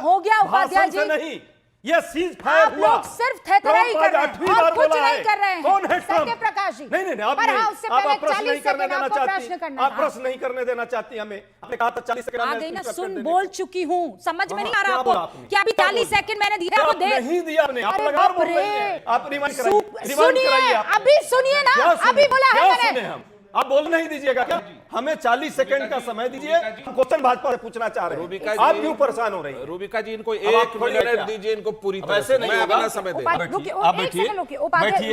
हो गया उपाध्याय जी, नहीं, ये सीज फायर हुआ। आप लोग सिर्फ थेथराई कर रहे हैं और कुछ नहीं कर रहे हैं। कौन है सत्यप्रकाश जी? नहीं, आप पर हाँ, उससे पहले 40 सेकंड आपको प्रश्न करना आप प्रश्न नहीं करने देना चाहती हमें। आपने कहा था 40 सेकंड आ गई ना, सुन बोल चुकी हूँ, समझ में नहीं आ रहा आपको क्या अभी 40 सेकंड मैंने दिया आपको? नहीं दिया आपने, आप लगातार बोल रही हैं। आप रिमाइंड कराइए, सुनिए, अभी सुनिए ना, अभी बोला है मैंने। आप बोल नहीं दीजिएगा क्या? हमें 40 सेकंड का समय दीजिए, हम क्वेश्चन भाजपा से पूछना चाह रहे हैं। आप क्यों परेशान हो रही हैं? रूबिका जी, इनको 1 मिनट दीजिए, इनको पूरी तरह से मैं अपना समय दे। रुकिए एक सेकंड,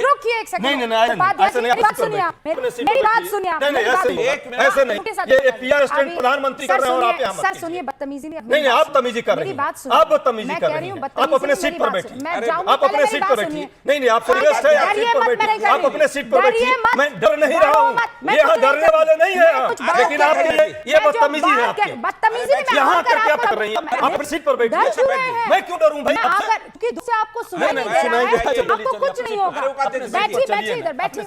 रुकिए एक सेकंड। नहीं, ऐसे नहीं, मेरी बात सुनिए, मेरी बात सुनिए। ऐसे नहीं, ये पीआर स्टैंड प्रधानमंत्री कर रहे हैं और आप यहाँ सर सुनिए, बदतमीजी नहीं, आप तमीजी कर रही हैं, आप बदतमीजी कर रही हैं। आप अपने सीट पर बैठिए, आप अपने सीट पर बैठिए। नहीं, आपसे रिक्वेस्ट है, आप सीट पर बैठिए, आप अपने सीट पर बैठिए। मैं डर नहीं रहा हूँ, यहाँ डरने वाले नहीं है, लेकिन आपके ये बदतमीजी है आपकी। बदतमीजी यहाँ कर क्या कर रही हैं? आप सीट पर बैठिए। मैं क्यों डरूं भाई? आपको सुनाई नहीं दे रहा है, आपको कुछ नहीं होगा। बैठिए इधर, बैठिए।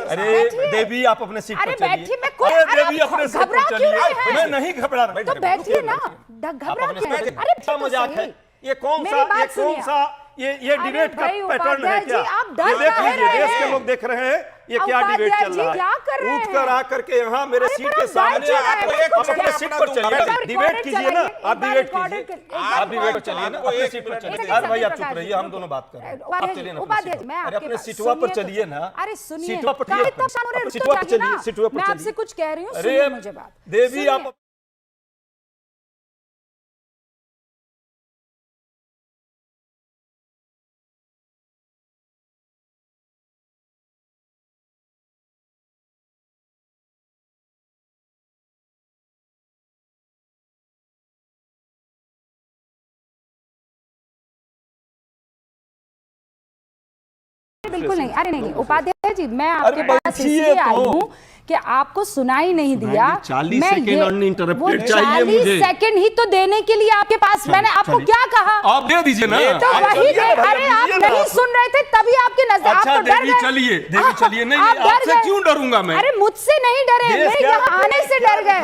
अरे देवी, आप अपने सीट पर चलिए। अरे देवी, अपने सीट पर चलिए। मैं नहीं घबरा रहा, तो बैठिए ना, घबरा क्यों? अरे क्या मजाक है? ये कौन सा ये डिबेट का पैटर्न है क्या? ये देख लीजिए, देश के लोग देख रहे हैं ये क्या डिबेट चल रहा है। उठ कर आकर के यहाँ मेरे सीट के सामने आप अपने सीट पर चलिए, डिबेट कीजिए ना, आप डिबेट कीजिए, आप डिबेट पर चलिए ना, अपने सीट पर चलिए। यार भाई, आप चुप रहिए, हम दोनों बात कर रहे हैं। आप चलिए ना, अरे अपने सीटवा पर चलिए ना। अरे सुनिए, सीटवा पर चलिए, सीटवा पर मैं आपसे कुछ कह रही हूँ, अरे सुनिए मुझे बात। देवी, आप बिल्कुल नहीं, अरे नहीं, उपाध्याय जी, मैं आपके पास इसलिए आई हूँ कि आपको सुनाई नहीं दिया। 40 सेकंड अनइंटरप्टेड चाहिए मुझे। 40 सेकंड ही तो देने के लिए आपके पास, मैंने आपको क्या कहा? आप दे दीजिए ना। तो वही दे, अरे आप नहीं सुन रहे थे तभी आपके नजर, आप तो डर गए। चलिए देवी, चलिए। नहीं, आपसे क्यों डरूंगा मैं? अरे मुझसे नहीं डरे, मैं यहाँ आने से डर गए।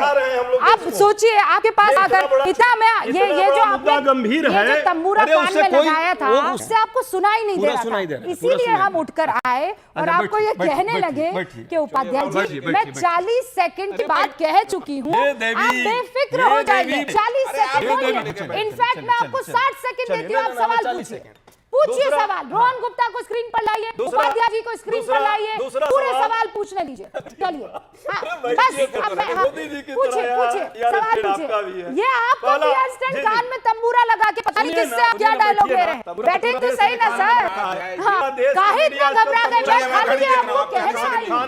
आप सोचिए, आपके पास आकर इतना मैं ये जो आपने गंभीर है, जो तंबूरा कान में लगाया था, उससे आपको सुनाई नहीं दे रहा था, इसीलिए हम उठकर आए और आपको ये कहने लगे कि उपाध्याय जी, मैं 40 सेकंड की बात कह चुकी हूँ, आप बेफिक्र हो जाइए। 40 सेकंड बोलिए, इनफैक्ट मैं आपको 60 सेकंड देती हूँ, आप सवाल पूछिए सवाल। रोहन गुप्ता को स्क्रीन पर लाइए, उपाध्याय जी को स्क्रीन पर लाइए, पूरे सवाल पूछने दीजिए। चलिए, बस पूछिए सवाल पूछिए। ये आपको पीआर स्टैंड कान में तंबूरा लगा के पता नहीं किससे आप क्या डायलॉग दे रहे हैं। बैठे तो सही ना सर, काहे इतना घबरा गए? मैं खाली आपको कहने आई हूं।